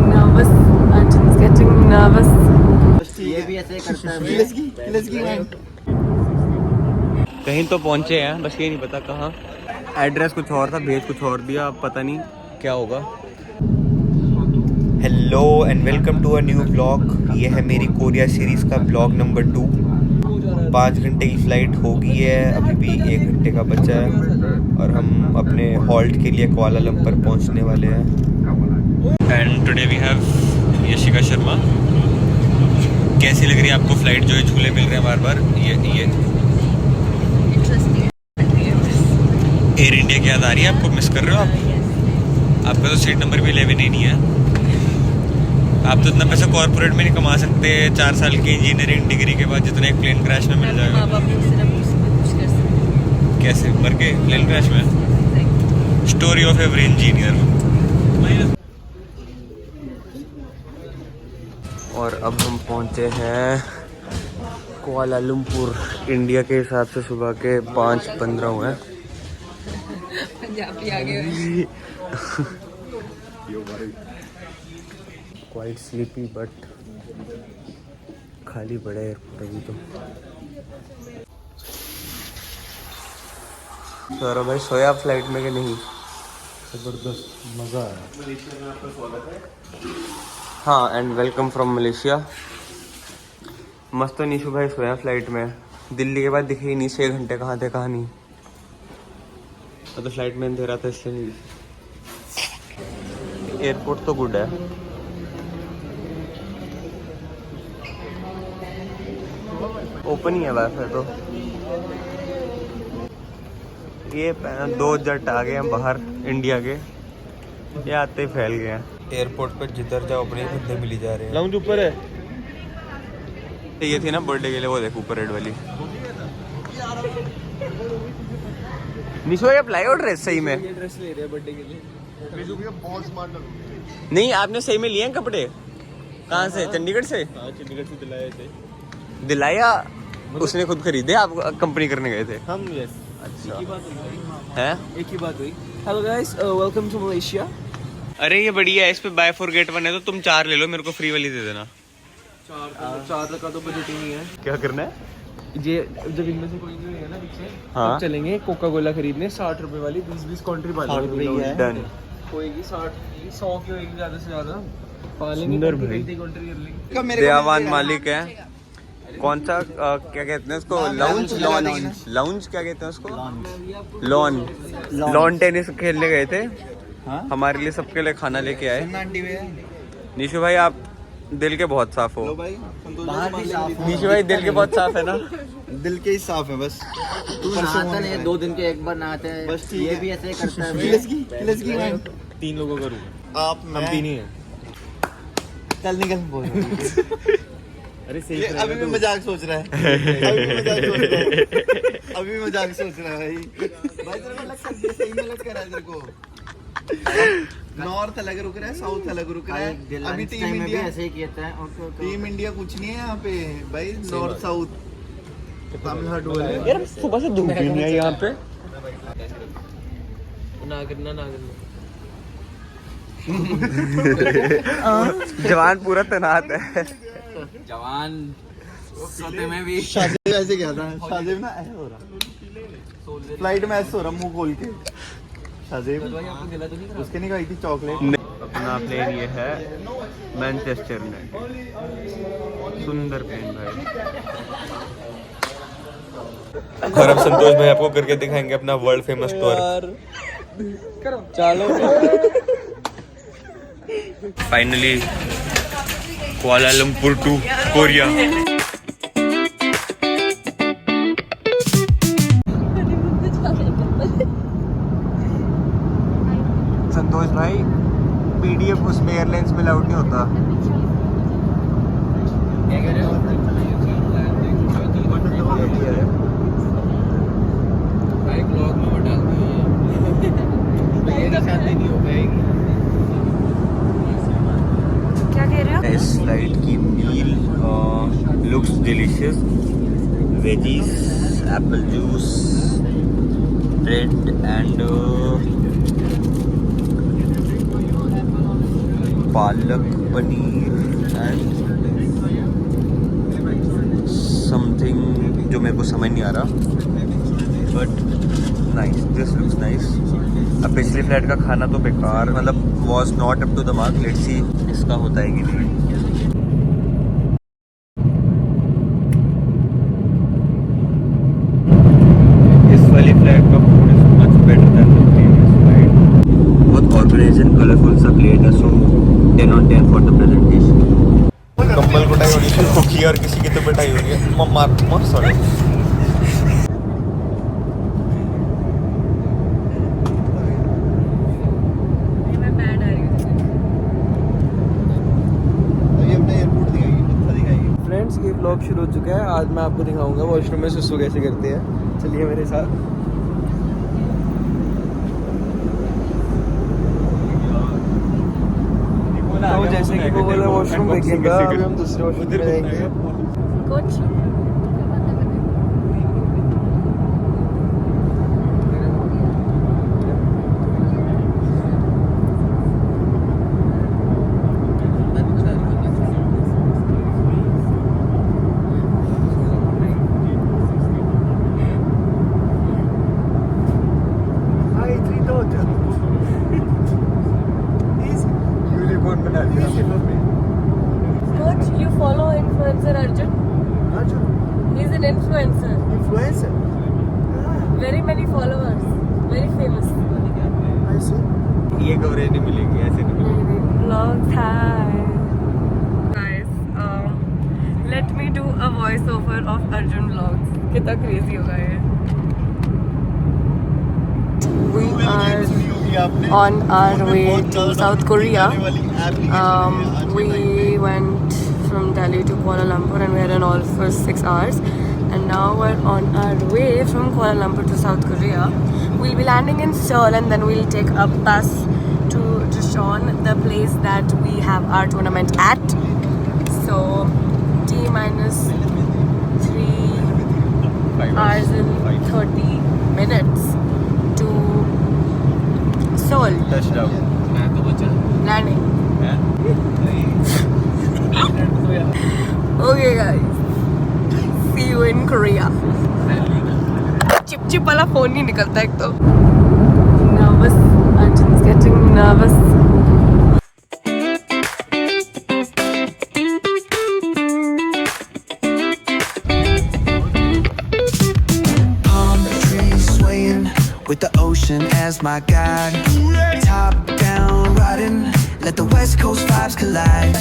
Nervous. Arjun's getting nervous. ये भी ऐसे करता है। कहीं तो पहुंचे हैं, बस ये नहीं पता कहाँ। एड्रेस कुछ और था, भेज कुछ और दिया, अब पता नहीं क्या होगा। Hello and welcome to a new blog. ये है मेरी कोरिया सीरीज़ का ब्लॉग नंबर 2। 5 घंटे की फ़्लाइट हो गई है, अभी भी 1 घंटे का बचा है और हम अपने हॉल्ट के लिए कुआलालंपुर पहुंचने वाले हैं। And today we have Yashika Sharma. कैसी लग रही है आपको फ़्लाइट? जो है झूले मिल रहे हैं बार बार। ये एयर इंडिया की याद आ रही है आपको? मिस कर रहे हो आप? आपका तो सीट नंबर भी 11 ही नहीं है। आप तो इतना पैसा कॉर्पोरेट में नहीं कमा सकते 4 साल की इंजीनियरिंग डिग्री के बाद जितना एक प्लेन क्रैश में मिल जाएगा। कैसे मर के प्लेन क्रैश में? Story of every engineer. और अब हम पहुंचे हैं कुआलालंपुर। इंडिया के हिसाब से सुबह के 5:15 हुए हैं। पंजाबी आ गए। क्वाइट स्लीपी बट खाली पड़ा है अभी तो। सौरभ भाई सोया फ्लाइट में कि नहीं? जबरदस्त मज़ा आया। हाँ, एंड वेलकम फ्रॉम मलेशिया। मस्त तो निशु भाई सोया फ्लाइट में। दिल्ली के बाद दिखे ही नहीं 6 घंटे कहाँ थे कहाँ नहीं। तो फ्लाइट में अंधेरा था इसलिए नहीं। एयरपोर्ट तो गुड है। ओपन ही है वैसे तो। ये 2 जट आ गए हैं बाहर इंडिया के, ये आते ही फैल गए हैं। एयरपोर्ट पर जिधर जाओ अपने बंदे मिली जा रहे हैं। लाउंज ऊपर है। ये थी ना बर्थडे के लिए, वो देखो ऊपर रेड वाली। निशो ये अप्लाई और ड्रेस सही में? ये ड्रेस ले रहे हैं बर्थडे के लिए। बहुत स्मार्ट लग। नहीं आपने सही में लिए हैं कपड़े? कहाँ से? चंडीगढ़ से? हाँ चंडीगढ़ से दिलाए थे। दिलाया उसने खुद खरीदे? आप कंपनी करने गए थे? हम यस। अच्छा है, एक ही बात हुई। Hello guys, welcome to Malaysia. अरे ये बढ़िया है, इस पे बाय फॉर गेट 1 है तो तुम 4 ले लो, मेरे को फ्री वाली दे देना। 4 का तो बजट ही नहीं है। क्या करना है? ये जब इनमें से कोई नहीं है ना पीछे, हाँ तब चलेंगे कोका कोला खरीदने 60 रुपए वाली। 20-20 कंट्री पालेंगे। डन। होएगी 60 की, 100 की होएगी ज्यादा से ज्यादा। पालेंगे सुंदर कंट्री भाई। कंट्री कर लेंगे। दयावान मालिक है। कौन सा क्या कहते हैं उसको? लाउंज। लाउंज क्या कहते हैं उसको? लॉन टेनिस खेलने गए थे। हमारे लिए सबके लिए खाना लेके आए। निशु भाई आप दिल के बहुत साफ हो। निशु भाई दिल के बहुत साफ है ना? दिल के ही साफ है बस। तू नहाता नहीं, 2 दिन के एक बार नहाते हैं। बस ठीक ये है। भी ऐसे ही करता है। 3 लोगों का रूम। आप हम 3 ही हैं। चल निकल बोल। अरे सही ये अभी भी मजाक सोच रहा है। अभी भी मजाक सोच रहा है भाई। भाई तेरे को लग सकती है, सही में लग कर रहा है तेरे को। नॉर्थ अलग रुक रहा है, साउथ अलग रुक रहा है। अभी टीम इंडिया ऐसे ही कहता है। टीम इंडिया कुछ नहीं है यहाँ पे भाई। नॉर्थ साउथ तमिलनाडु वाले। यार सुबह से धूप ही नहीं है यहाँ पे। ना करना जवान पूरा तैनात है। जवान सोते में भी। शाजिब ऐसे क्या था? शाजिब ना ऐसे हो रहा, फ्लाइट में ऐसे हो रहा मुंह खोल के। शाजिब उसके नहीं खाई थी चॉकलेट। अपना प्लेन ये है मैनचेस्टर में। सुंदर प्लेन भाई। और अब संतोष भाई आपको करके दिखाएंगे अपना वर्ल्ड फेमस टूर। चलो फाइनली कुआलालंपुर टू कोरिया। संतोष भाई पीडीएफ उसमें एयरलाइंस में अलाउड नहीं होता। क्या कह रहे हो? भाई ब्लॉग में वो डाल दिए। मेरी शादी नहीं हो पाएगी। क्या कह रहे हो? इस फ्लाइट की meal looks delicious. Veggies, apple juice, bread and palak paneer and something जो मेरे को समझ नहीं आ रहा, but nice, this looks nice. अब पिछले फ्लाइट का खाना तो बेकार, मतलब was not up to the mark. Let's see इसका होता है कि नहीं। इस वाली फ्लाइट का food is much better than the previous flight. बहुत ऑर्गेनाइज्ड एंड कलरफुल सा प्लेट है, so 10 on 10 for the presentation. कंबल कुटाई हो रही है कुकी और किसी की तो पिटाई हो रही है। मार सॉरी। फ्रेंड्स, ये व्लॉग शुरू हो चुका है। आज मैं आपको दिखाऊंगा वॉशरूम में सुसु कैसे करते हैं। चलिए मेरे साथ। तो जैसे कि वो बोला वॉशरूम देखेगा, अभी हम दूसरे वॉशरूम में जाएंगे। कुछ Coach, you follow influencer Arjun? He's an influencer. Very many followers. Very famous. ये कवरेज नहीं मिलेगी, ऐसे नहीं मिलेगी। Vlogs, hi. Guys, let me do a voice over of Arjun vlogs. कितना crazy होगा ये? We are on our way to South Korea. We went from Delhi to Kuala Lumpur and we had an all for 6 hours. And now we're on our way from Kuala Lumpur to South Korea. We'll be landing in Seoul and then we'll take a bus to Daejeon, the place that we have our tournament at. So T-minus 3 hours and 30 minutes to Seoul. Touchdown. Landing. Okay guys, see you in Korea. Chip वाला phone नहीं निकलता एक तो। Nervous. Arjun's getting nervous. Palm trees swaying with the ocean as my guide. Top down riding, let the West Coast vibes collide.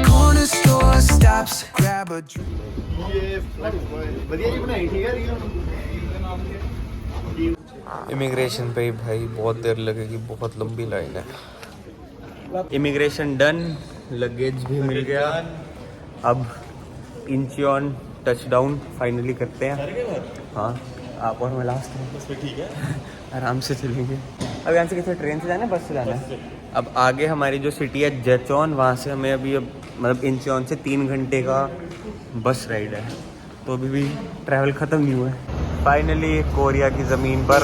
Corner store stops, grab a drink. Immigration पे ही भाई बहुत देर लगेगी, बहुत लंबी लाइन है। इमिग्रेशन डन, लगेज भी मिल गया। अब इंचियोन टचडाउन फाइनली करते हैं। हाँ, आप और मैं लास्ट में बस में, ठीक है। आराम से चलेंगे। अब यहाँ से किसी ट्रेन से जाना है, बस से जाना है? अब आगे हमारी जो सिटी है जेचोन, वहाँ से हमें अभी अब मतलब इंचियोन से 3 घंटे का बस राइड है। तो अभी भी ट्रैवल ख़त्म नहीं हुआ है। फाइनली कोरिया की ज़मीन पर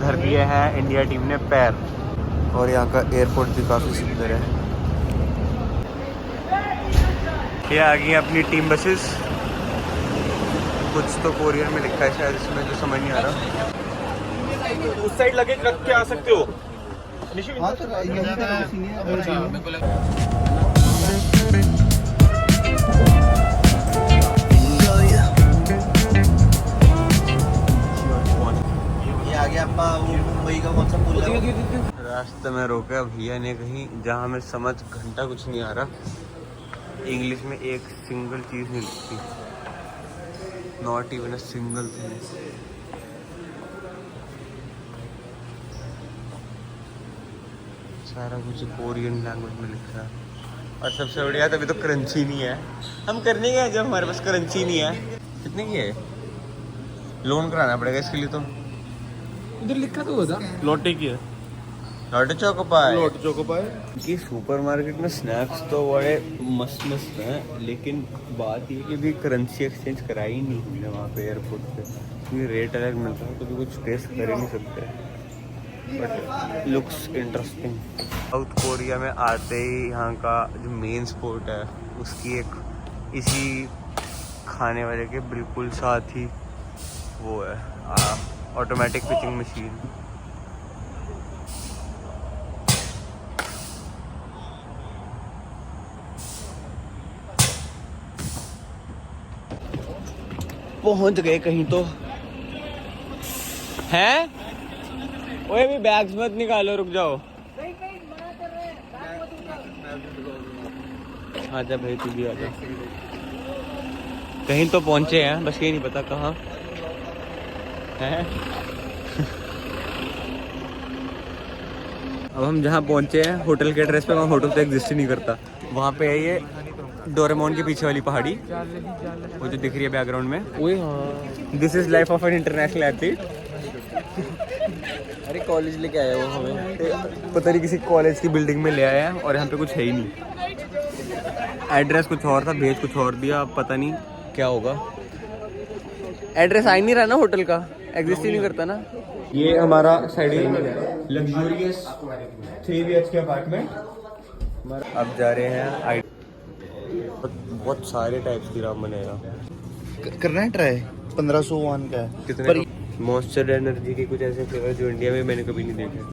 धर दिए हैं इंडिया टीम ने पैर। और यहाँ का एयरपोर्ट भी काफ़ी सुंदर है। ये आ गई अपनी टीम बसेस। कुछ तो कोरियन में लिखा है शायद इसमें, जो समझ नहीं आ रहा। उस साइड लगेज रख के आ सकते हो। रास्ते में रोका भैया ने कहीं जहाँ हमें समझ घंटा कुछ नहीं आ रहा। इंग्लिश में एक सिंगल चीज़ नहीं लिखती, not even a single thing. सारा कुछ कोरियन लैंग्वेज में लिखा है। और सबसे बढ़िया तभी तो करेंसी नहीं है। हम करने गए जब हमारे पास करेंसी नहीं है। कितने की है? लोन कराना पड़ेगा इसके लिए। तो इधर लिखा तो होता लॉटे की है। लॉटे चौकोपाई। लॉटे चौकोपाई कि सुपरमार्केट में स्नैक्स तो बड़े मस्त मस्त हैं, लेकिन बात ये कि भी करेंसी एक्सचेंज कराई ही नहीं हमने वहाँ पे एयरपोर्ट पे, क्योंकि रेट अलग मिलता है, तो भी कुछ टेस्ट कर ही नहीं सकते। But looks interesting. South Korea में आते ही यहाँ का जो मेन स्पॉट है उसकी एक इसी खाने वाले के बिल्कुल साथ ही वो है ऑटोमेटिक पिचिंग मशीन। पहुंच गए कहीं तो हैं। ओए भी बैग्स मत निकालो, रुक जाओ। आजा भाई तू भी आजा। कहीं तो पहुंचे हैं, बस ये नहीं पता कहाँ हैं। अब हम जहाँ पहुंचे हैं होटल के एड्रेस पे, वहाँ होटल तो एग्जिस्ट ही नहीं करता। वहाँ पे है ये डोरेमोन के पीछे वाली पहाड़ी, वो जो दिख रही है बैकग्राउंड में। ओए हाँ, this is life of an international athlete. अरे कॉलेज लेके आया वो हमें, पता नहीं किसी कॉलेज की बिल्डिंग में ले आया है और यहाँ पे कुछ है ही नहीं। एड्रेस कुछ और था, भेज कुछ और दिया, अब पता नहीं क्या होगा। एड्रेस आ ही नहीं रहा ना होटल का, एग्जिस्ट ही नहीं करता ना। ये हमारा साइड लग्जूरियस 3 BHK अपार्टमेंट। अब जा रहे हैं बहुत सारे टाइप्स की राम बनेगा। करना है ट्राई। 1501 का है। कितने मॉइस्चर एनर्जी के कुछ ऐसे फ्लेवर जो इंडिया में मैंने कभी नहीं देखे।